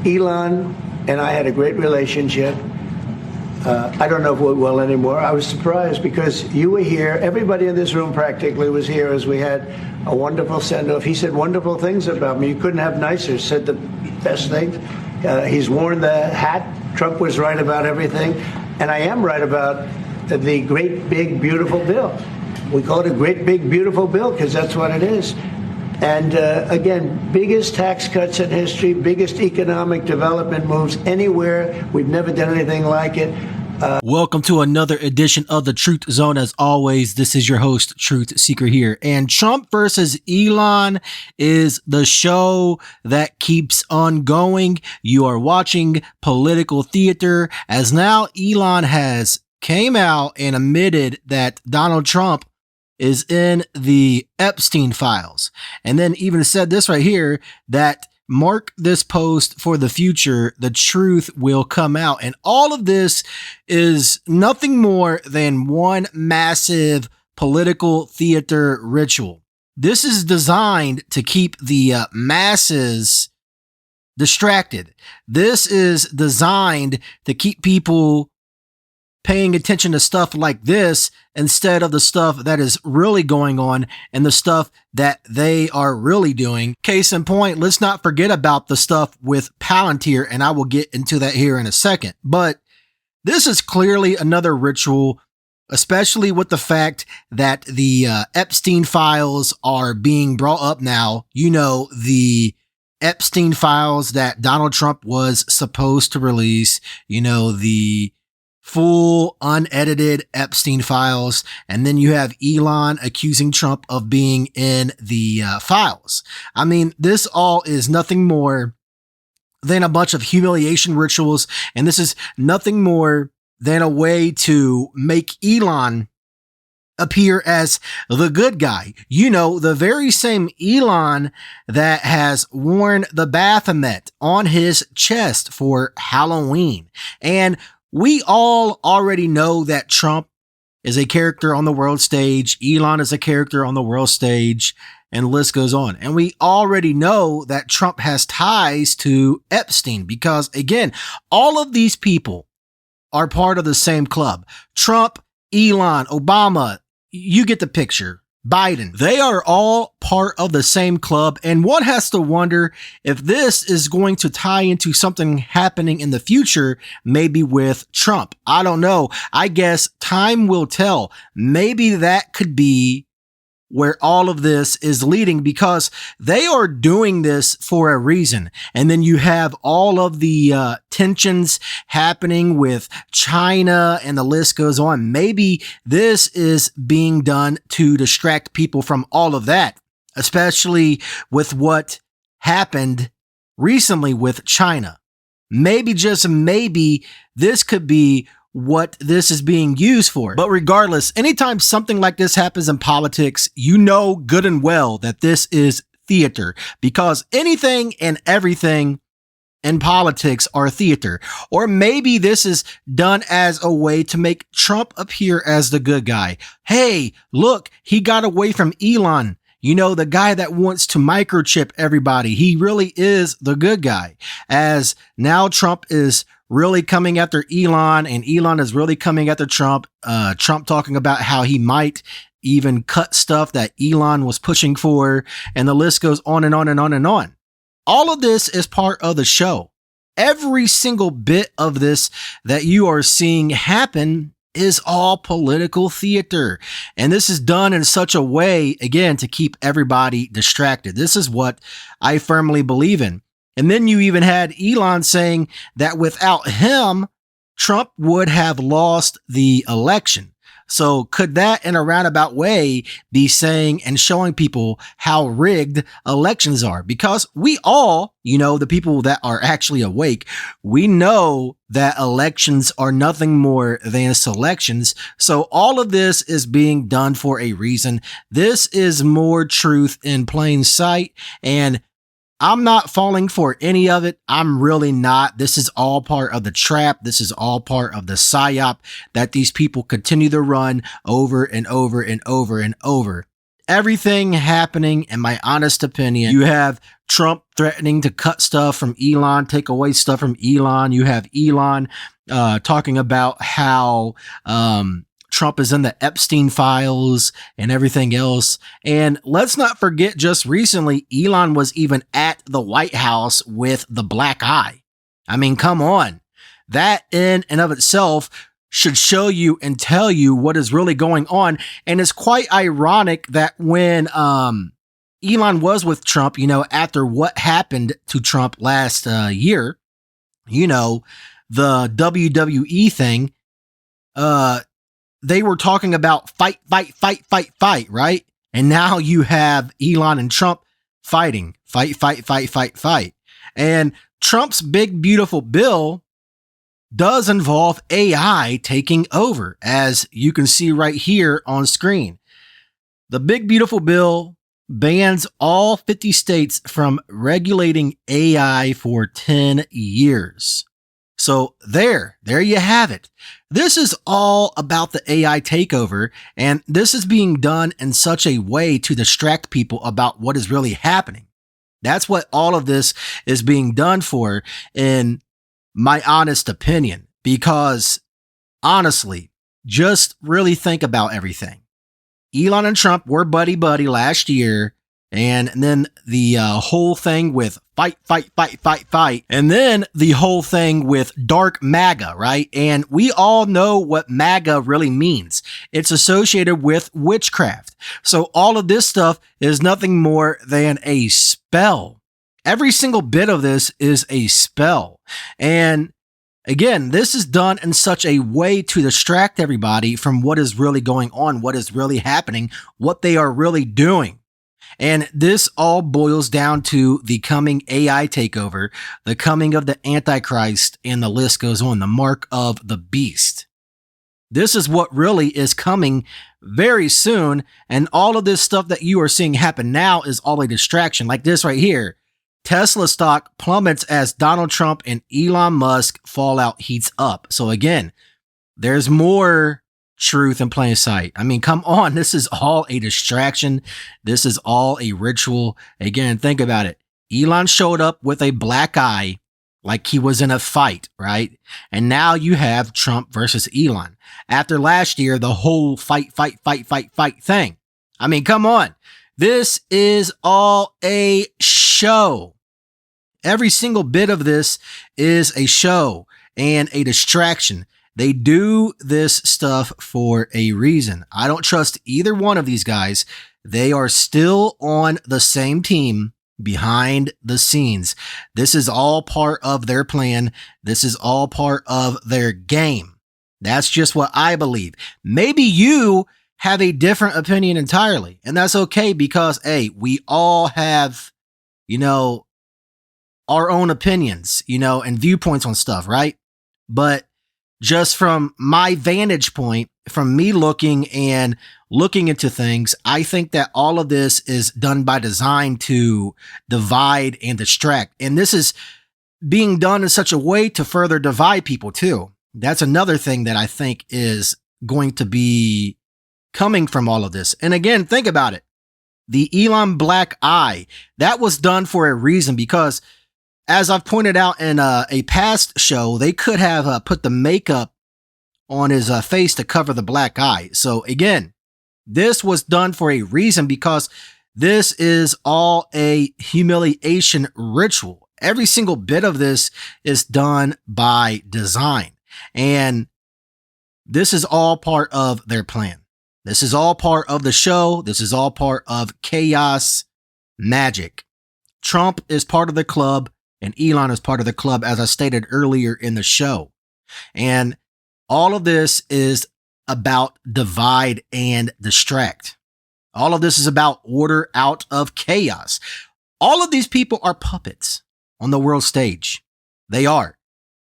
Elon and I had a great relationship. I don't know if we're well anymore. I was surprised because you were here. Everybody in this room practically was here as we had a wonderful send-off. He said wonderful things about me. You couldn't have nicer. Said the best things. He's worn the hat. Trump was right about everything. And I am right about the great, big, beautiful bill. We call it a great, big, beautiful bill because that's what it is. And again, biggest tax cuts in history, biggest economic development moves anywhere. We've never done anything like it. Welcome to another edition of the Truth Zone. As always, this is your host, Truth Seeker here. And Trump versus Elon is the show that keeps on going. You are watching political theater as now Elon has came out and admitted that Donald Trump is in the Epstein Files. And then even said this right here, that mark this post for the future, the truth will come out. And all of this is nothing more than one massive political theater ritual. This is designed to keep the masses distracted. This is designed to keep people paying attention to stuff like this instead of the stuff that is really going on and the stuff that they are really doing. Case in point, let's not forget about the stuff with Palantir, and I will get into that here in a second. But this is clearly another ritual, especially with the fact that the Epstein Files are being brought up now. You know, the Epstein Files that Donald Trump was supposed to release, you know, the full unedited Epstein Files. And then you have Elon accusing Trump of being in the files. I mean, this all is nothing more than a bunch of humiliation rituals. And this is nothing more than a way to make Elon appear as the good guy. You know, the very same Elon that has worn the Baphomet on his chest for Halloween. And we all already know that Trump is a character on the world stage. Elon is a character on the world stage, and the list goes on. And we already know that Trump has ties to Epstein because, again, all of these people are part of the same club. Trump, Elon, Obama, you get the picture. Biden, they are all part of the same club. And one has to wonder if this is going to tie into something happening in the future, maybe with Trump. I don't know. I guess time will tell. Maybe that could be where all of this is leading because they are doing this for a reason. And then you have all of the tensions happening with China and the list goes on. Maybe this is being done to distract people from all of that, especially with what happened recently with China. Maybe, just maybe, this could be what this is being used for. But regardless, anytime something like this happens in politics, you know good and well that this is theater because anything and everything in politics are theater. Or maybe this is done as a way to make Trump appear as the good guy. Hey, look, he got away from Elon. You know, the guy that wants to microchip everybody. He really is the good guy. As now Trump is really coming after Elon and Elon is really coming after Trump. Trump talking about how he might even cut stuff that Elon was pushing for. And the list goes on and on and on and on. All of this is part of the show. Every single bit of this that you are seeing happen is all political theater. And this is done in such a way, again, to keep everybody distracted. This is what I firmly believe in. And then you even had Elon saying that without him, Trump would have lost the election. So could that in a roundabout way be saying and showing people how rigged elections are? Because we all, you know, the people that are actually awake, we know that elections are nothing more than selections. So all of this is being done for a reason. This is more truth in plain sight. And I'm not falling for any of it. I'm really not. This is all part of the trap. This is all part of the psyop that these people continue to run over and over and over and over. everything happening, in my honest opinion. You have Trump threatening to cut stuff from Elon, take away stuff from Elon. You have Elon talking about how Trump is in the Epstein Files and everything else. And let's not forget, just recently, Elon was even at the White House with the black eye. I mean, come on. That in and of itself should show you and tell you what is really going on. And it's quite ironic that when Elon was with Trump, after what happened to Trump last year, the WWE thing, they were talking about fight, right? And now you have Elon and Trump fighting, fight. And Trump's big, beautiful bill does involve AI taking over, as you can see right here on screen. The big, beautiful bill bans all 50 states from regulating AI for 10 years. So there you have it. This is all about the AI takeover, and this is being done in such a way to distract people about what is really happening. That's what all of this is being done for, in my honest opinion, because honestly, just really think about everything. Elon and Trump were buddy last year, and then the whole thing with fight, and then the whole thing with dark MAGA, right? And we all know what MAGA really means. It's associated with witchcraft. So all of this stuff is nothing more than a spell. Every single bit of this is a spell. And again, this is done in such a way to distract everybody from what is really going on, what is really happening, what they are really doing. And this all boils down to the coming AI takeover, the coming of the Antichrist, and the list goes on, the mark of the beast. This is what really is coming very soon. And all of this stuff that you are seeing happen now is all a distraction. Like this right here. Tesla stock plummets as Donald Trump and Elon Musk fallout heats up. So again, there's more truth in plain sight. I mean, come on. This is all a distraction. This is all a ritual. Again, think about it. Elon showed up with a black eye like he was in a fight, right? And now you have Trump versus Elon. After last year, the whole fight thing. I mean, come on. This is all a show. Every single bit of this is a show and a distraction. They do this stuff for a reason. I don't trust either one of these guys. They are still on the same team behind the scenes. This is all part of their plan. This is all part of their game. That's just what I believe. Maybe you have a different opinion entirely, and that's okay, because hey, we all have, our own opinions, and viewpoints on stuff, right? But just from my vantage point, from me looking into things, I think that all of this is done by design to divide and distract. And this is being done in such a way to further divide people too. That's another thing that I think is going to be coming from all of this. And again, think about it. The Elon black eye, that was done for a reason, because as I've pointed out in a past show, they could have put the makeup on his face to cover the black eye. So again, this was done for a reason, because this is all a humiliation ritual. Every single bit of this is done by design. And this is all part of their plan. This is all part of the show. This is all part of chaos magic. Trump is part of the club, and Elon is part of the club, as I stated earlier in the show. And all of this is about divide and distract. All of this is about order out of chaos. All of these people are puppets on the world stage. They are.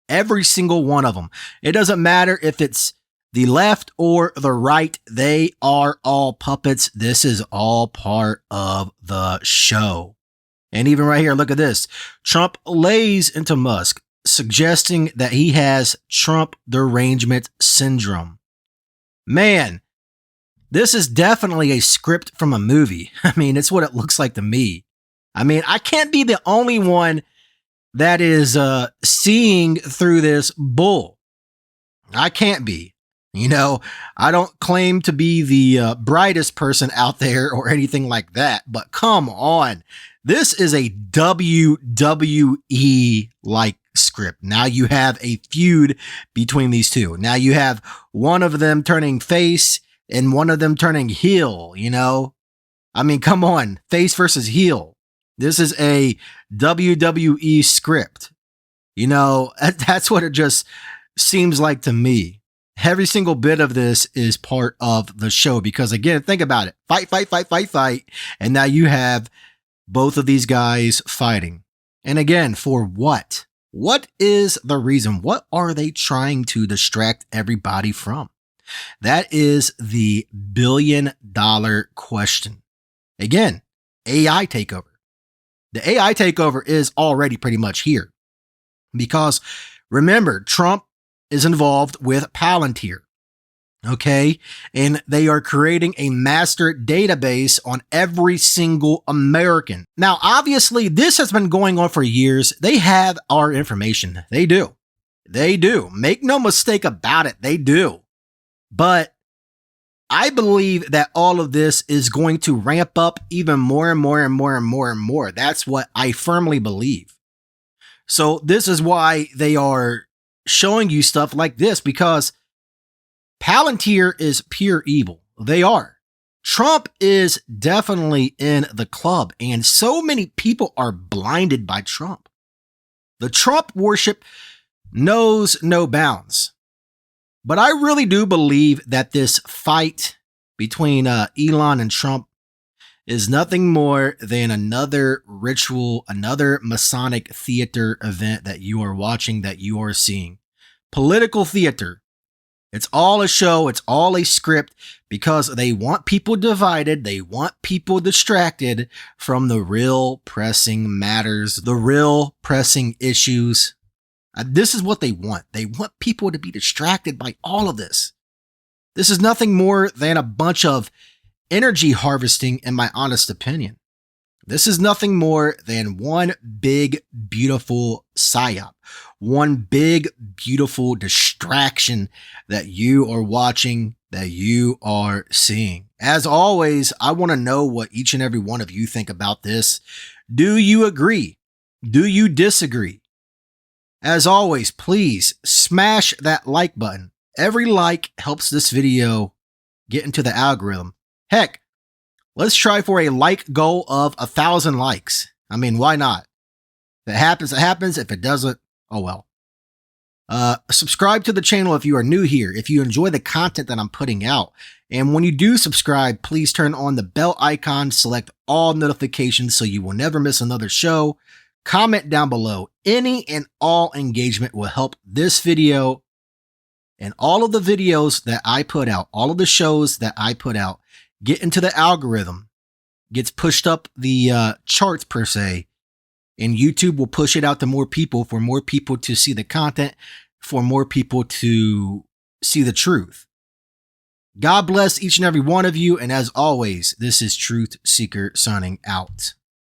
Every single one of them. It doesn't matter if it's the left or the right. They are all puppets. This is all part of the show. And even right here, look at this. Trump lays into Musk, suggesting that he has Trump derangement syndrome. Man, This is definitely a script from a movie. I mean, it's what it looks like to me. I mean, I can't be the only one that is seeing through this bull. I can't be. You know, I don't claim to be the brightest person out there or anything like that, but come on. This is a WWE like script. Now you have a feud between these two. Now you have one of them turning face and one of them turning heel, you know? I mean, come on, face versus heel. This is a WWE script. You know, that's what it just seems like to me. Every single bit of this is part of the show because, again, think about it. Fight, fight, fight, fight, fight. And now you have both of these guys fighting. And again, for what? What is the reason? What are they trying to distract everybody from? That is the billion-dollar question. Again, AI takeover. The AI takeover is already pretty much here because remember, Trump is involved with Palantir. Okay. And they are creating a master database on every single American. Now, obviously, this has been going on for years. They have our information. They do. They do. Make no mistake about it. They do. But I believe that all of this is going to ramp up even more and more and more and more and more. That's what I firmly believe. So this is why they are showing you stuff like this, because Palantir is pure evil. They are. Trump is definitely in the club, and so many people are blinded by Trump. The Trump worship knows no bounds. But I really do believe that this fight between Elon and Trump is nothing more than another ritual, another Masonic theater event that you are watching, that you are seeing. Political theater. It's all a show. It's all a script because they want people divided. They want people distracted from the real pressing matters, the real pressing issues. This is what they want. They want people to be distracted by all of this. This is nothing more than a bunch of energy harvesting, in my honest opinion. This is nothing more than one big, beautiful psyop. One big, beautiful distraction that you are watching, that you are seeing. As always, I want to know what each and every one of you think about this. Do you agree? Do you disagree? As always, please smash that like button. Every like helps this video get into the algorithm. Heck, let's try for a like goal of 1,000 likes. I mean, why not? If it happens, it happens. If it doesn't, oh well. Subscribe to the channel if you are new here, if you enjoy the content that I'm putting out. And when you do subscribe, please turn on the bell icon, select all notifications so you will never miss another show. Comment down below. Any and all engagement will help this video and all of the videos that I put out, all of the shows that I put out, get into the algorithm, gets pushed up the charts per se, and YouTube will push it out to more people for more people to see the content, for more people to see the truth. God bless each and every one of you. And as always, this is Truth Seeker signing out.